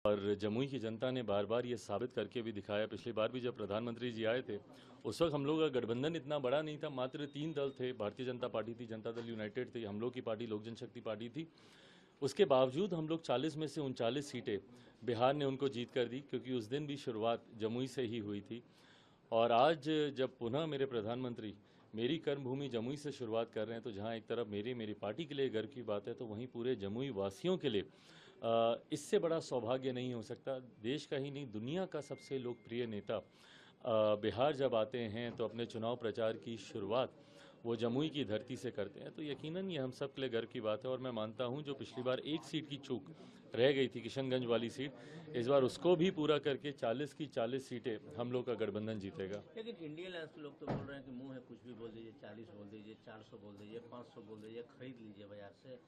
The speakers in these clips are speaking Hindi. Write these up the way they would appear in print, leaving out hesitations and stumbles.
और जमुई की जनता ने बार बार ये साबित करके भी दिखाया। पिछली बार भी जब प्रधानमंत्री जी आए थे उस वक्त हम लोग का गठबंधन इतना बड़ा नहीं था, मात्र 3 दल थे। भारतीय जनता पार्टी थी, जनता दल यूनाइटेड थी, हम लोग की पार्टी लोक जनशक्ति पार्टी थी। उसके बावजूद हम लोग 40 में से 39 सीटें बिहार ने उनको जीत कर दी, क्योंकि उस दिन भी शुरुआत जमुई से ही हुई थी। और आज जब पुनः मेरे प्रधानमंत्री मेरी कर्मभूमि जमुई से शुरुआत कर रहे हैं, तो जहां एक तरफ मेरी पार्टी के लिए गर्व की बात है, तो वहीं पूरे जमुई वासियों के लिए इससे बड़ा सौभाग्य नहीं हो सकता। देश का ही नहीं, दुनिया का सबसे लोकप्रिय नेता बिहार जब आते हैं तो अपने चुनाव प्रचार की शुरुआत वो जमुई की धरती से करते हैं, तो यकीनन ये हम सब के लिए गर्व की बात है। और मैं मानता हूं जो पिछली बार एक सीट की चूक रह गई थी, किशनगंज वाली सीट, इस बार उसको भी पूरा करके 40 की 40 सीटें हम लोग का गठबंधन जीतेगा। लेकिन इंडियन अलायंस के लोग तो बोल रहे हैं कि मुंह है कुछ भी बोल दीजिए, 40 बोल दीजिए, 400 बोल दीजिए, 500 बोल दीजिए, खरीद लीजिए बाजार से।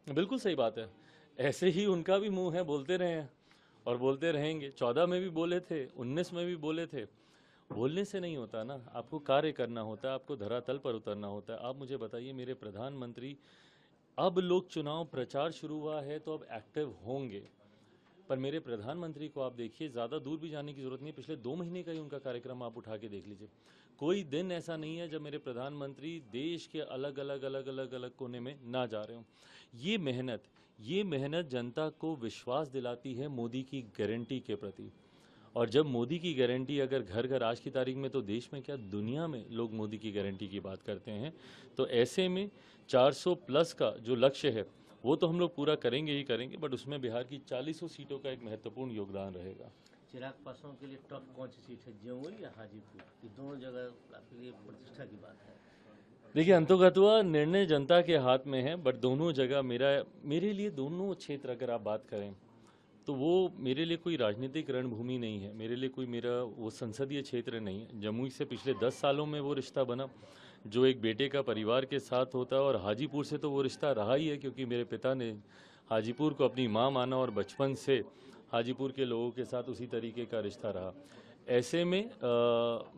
बिल्कुल सही बात है, ऐसे ही उनका भी मुंह है, बोलते रहे हैं और बोलते रहेंगे। 14 में भी बोले थे, 19 में भी बोले थे। बोलने से नहीं होता ना, आपको कार्य करना होता है, आपको धरातल पर उतरना होता है। आप मुझे बताइए, मेरे प्रधानमंत्री, अब लोग चुनाव प्रचार शुरू हुआ है तो अब एक्टिव होंगे, पर मेरे प्रधानमंत्री को आप देखिए, ज़्यादा दूर भी जाने की जरूरत नहीं है, पिछले 2 महीने का ही उनका कार्यक्रम आप उठा के देख लीजिए। कोई दिन ऐसा नहीं है जब मेरे प्रधानमंत्री देश के अलग अलग कोने में ना जा रहे हों। ये मेहनत जनता को विश्वास दिलाती है मोदी की गारंटी के प्रति। और जब मोदी की गारंटी अगर घर घर, आज की तारीख में तो देश में क्या दुनिया में लोग मोदी की गारंटी की बात करते हैं, तो ऐसे में 400 प्लस का जो लक्ष्य है वो तो हम लोग पूरा करेंगे ही करेंगे, बट उसमें बिहार की 40 सीटों का एक महत्वपूर्ण योगदान रहेगा। चिराग पासवान के लिए टफ कौन सी सीट है, जमुई या हाजीपुर? ये दोनों जगह आपके लिए प्रतिष्ठा की बात है। देखिए, अंतोगत्वा निर्णय जनता के हाथ में है, बट दोनों जगह मेरे लिए दोनों क्षेत्र अगर आप बात करें तो वो मेरे लिए कोई राजनीतिक रणभूमि नहीं है, मेरे लिए कोई मेरा वो संसदीय क्षेत्र नहीं है। जमुई से पिछले 10 सालों में वो रिश्ता बना जो एक बेटे का परिवार के साथ होता है, और हाजीपुर से तो वो रिश्ता रहा ही है, क्योंकि मेरे पिता ने हाजीपुर को अपनी माँ माना और बचपन से हाजीपुर के लोगों के साथ उसी तरीके का रिश्ता रहा। ऐसे में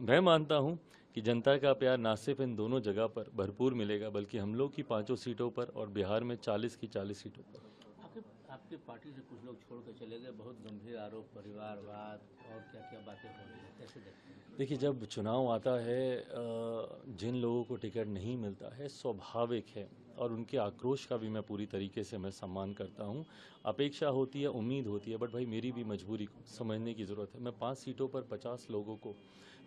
मैं मानता हूँ कि जनता का प्यार ना सिर्फ इन दोनों जगह पर भरपूर मिलेगा, बल्कि हम लोग की 5 सीटों पर और बिहार में 40 की 40 सीटों पर। आपके आपकी पार्टी से कुछ लोग छोड़ कर चले गए, बहुत गंभीर आरोप, परिवारवाद और क्या क्या बातें हो रही है, कैसे देखते हैं? देखिए, जब चुनाव आता है, जिन लोगों को टिकट नहीं मिलता है, स्वाभाविक है, और उनके आक्रोश का भी मैं पूरी तरीके से मैं सम्मान करता हूं। अपेक्षा होती है, उम्मीद होती है, बट भाई मेरी भी मजबूरी को समझने की ज़रूरत है। मैं 5 सीटों पर 50 लोगों को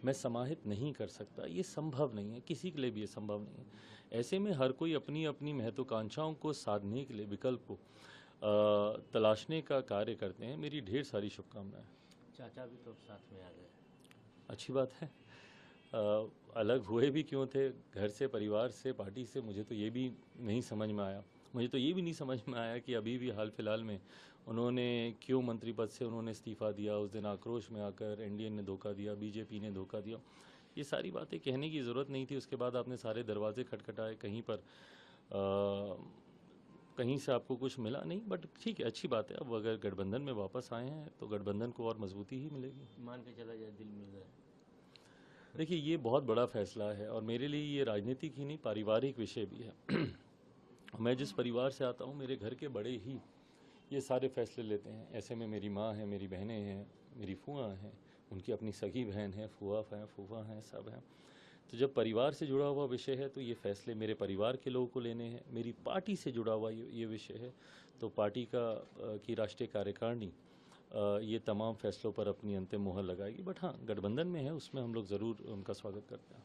मैं समाहित नहीं कर सकता, ये संभव नहीं है, किसी के लिए भी ये संभव नहीं है। ऐसे में हर कोई अपनी अपनी महत्वाकांक्षाओं को साधने के लिए विकल्प को तलाशने का कार्य करते हैं। मेरी ढेर सारी शुभकामनाएं। चाचा भी तो अब साथ में आ गए। अच्छी बात है। अलग हुए भी क्यों थे, घर से, परिवार से, पार्टी से, मुझे तो ये भी नहीं समझ में आया। मुझे तो ये भी नहीं समझ में आया कि अभी भी हाल फिलहाल में उन्होंने क्यों मंत्री पद से उन्होंने इस्तीफा दिया। उस दिन आक्रोश में आकर एनडीए ने धोखा दिया, बीजेपी ने धोखा दिया, ये सारी बातें कहने की ज़रूरत नहीं थी। उसके बाद आपने सारे दरवाजे खटखटाए, कहीं पर कहीं से आपको कुछ मिला नहीं, बट ठीक है, अच्छी बात है। अब अगर गठबंधन में वापस आए हैं तो गठबंधन को और मजबूती ही मिलेगी। मान के चला जाए दिल मिल गए। देखिए, ये बहुत बड़ा फैसला है, और मेरे लिए ये राजनीतिक ही नहीं, पारिवारिक विषय भी है। मैं जिस परिवार से आता हूँ, मेरे घर के बड़े ही ये सारे फैसले लेते हैं। ऐसे में मेरी माँ है, मेरी बहनें हैं, मेरी फूआ हैं, उनकी अपनी सगी बहन है, फूआ हैं, फूफा हैं, सब हैं। तो जब परिवार से जुड़ा हुआ विषय है तो ये फैसले मेरे परिवार के लोगों को लेने हैं। मेरी पार्टी से जुड़ा हुआ ये विषय है तो पार्टी की राष्ट्रीय कार्यकारिणी ये तमाम फैसलों पर अपनी अंतिम मुहर लगाएगी। बट हाँ, गठबंधन में है, उसमें हम लोग ज़रूर उनका स्वागत करते हैं।